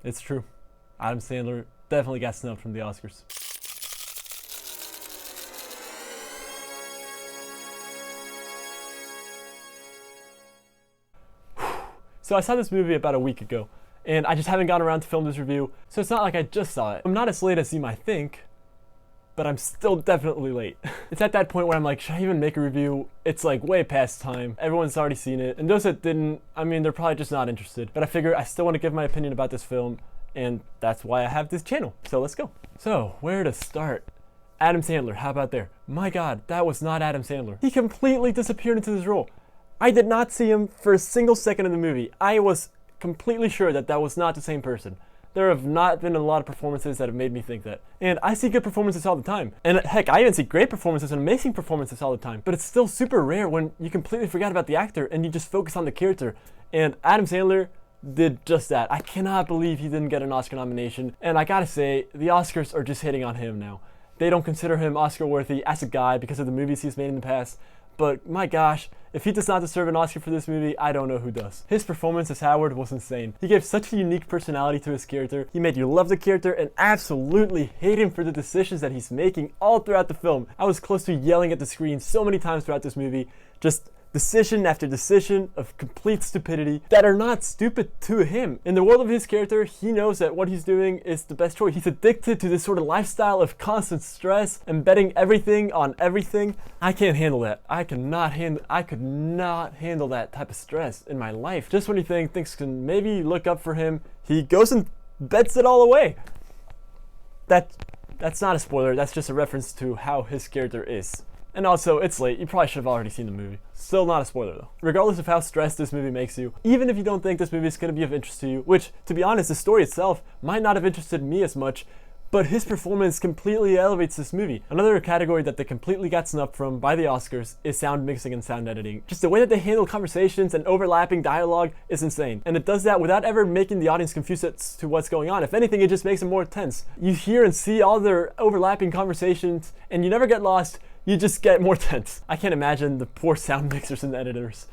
It's true. Adam Sandler definitely got snubbed from the Oscars. So I saw this movie about a week ago, and I just haven't gotten around to film this review, so it's not like I just saw it. I'm not as late as you might think, but I'm still definitely late. It's at that point where I'm like, should I even make a review? It's like way past time. Everyone's already seen it, and those that didn't, I mean, they're probably just not interested. But I figure I still want to give my opinion about this film, and that's why I have this channel. So let's go. So, where to start? Adam Sandler, how about there? My God, that was not Adam Sandler. He completely disappeared into this role. I did not see him for a single second in the movie. I was completely sure that that was not the same person. There have not been a lot of performances that have made me think that. And I see good performances all the time. And heck, I even see great performances and amazing performances all the time. But it's still super rare when you completely forget about the actor and you just focus on the character. And Adam Sandler did just that. I cannot believe he didn't get an Oscar nomination. And I gotta say, the Oscars are just hitting on him now. They don't consider him Oscar worthy as a guy because of the movies he's made in the past. But my gosh, if he does not deserve an Oscar for this movie, I don't know who does. His performance as Howard was insane. He gave such a unique personality to his character. He made you love the character and absolutely hate him for the decisions that he's making all throughout the film. I was close to yelling at the screen so many times throughout this movie. Just decision after decision of complete stupidity that are not stupid to him. In the world of his character, he knows that what he's doing is the best choice. He's addicted to this sort of lifestyle of constant stress and betting everything on everything. I can't handle that. I could not handle that type of stress in my life. Just when you think things can maybe look up for him, he goes and bets it all away. That's not a spoiler, that's just a reference to how his character is. And also, it's late, you probably should have already seen the movie. Still not a spoiler though. Regardless of how stressed this movie makes you, even if you don't think this movie is going to be of interest to you, which, to be honest, the story itself might not have interested me as much, but his performance completely elevates this movie. Another category that they completely got snubbed from by the Oscars is sound mixing and sound editing. Just the way that they handle conversations and overlapping dialogue is insane. And it does that without ever making the audience confused as to what's going on. If anything, it just makes it more tense. You hear and see all their overlapping conversations, and you never get lost. You just get more tense. I can't imagine the poor sound mixers and editors.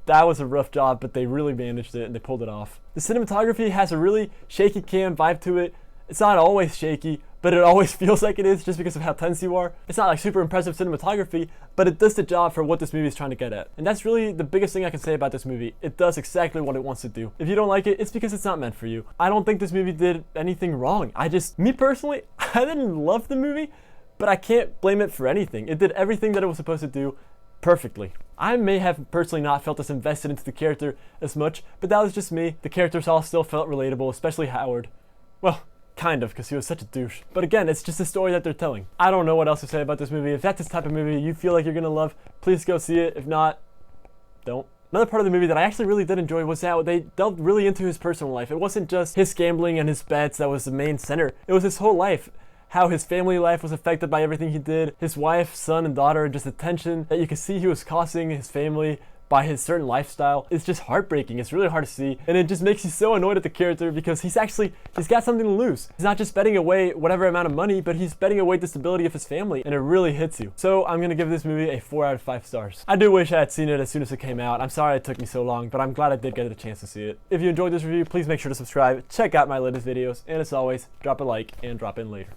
That was a rough job, but they really managed it and they pulled it off. The cinematography has a really shaky cam vibe to it. It's not always shaky, but it always feels like it is just because of how tense you are. It's not like super impressive cinematography, but it does the job for what this movie is trying to get at. And that's really the biggest thing I can say about this movie. It does exactly what it wants to do. If you don't like it, it's because it's not meant for you. I don't think this movie did anything wrong. Me personally, I didn't love the movie, but I can't blame it for anything. It did everything that it was supposed to do perfectly. I may have personally not felt as invested into the character as much, but that was just me. The characters all still felt relatable, especially Howard. Well, kind of, because he was such a douche. But again, it's just a story that they're telling. I don't know what else to say about this movie. If that's this type of movie you feel like you're gonna love, please go see it. If not, don't. Another part of the movie that I actually really did enjoy was how they delved really into his personal life. It wasn't just his gambling and his bets that was the main center. It was his whole life. How his family life was affected by everything he did. His wife, son, and daughter, just the tension that you could see he was causing his family by his certain lifestyle. It's just heartbreaking. It's really hard to see. And it just makes you so annoyed at the character because he's got something to lose. He's not just betting away whatever amount of money, but he's betting away the stability of his family, and it really hits you. So I'm gonna give this movie a 4 out of 5 stars. I do wish I had seen it as soon as it came out. I'm sorry it took me so long, but I'm glad I did get a chance to see it. If you enjoyed this review, please make sure to subscribe, check out my latest videos, and as always, drop a like and drop in later.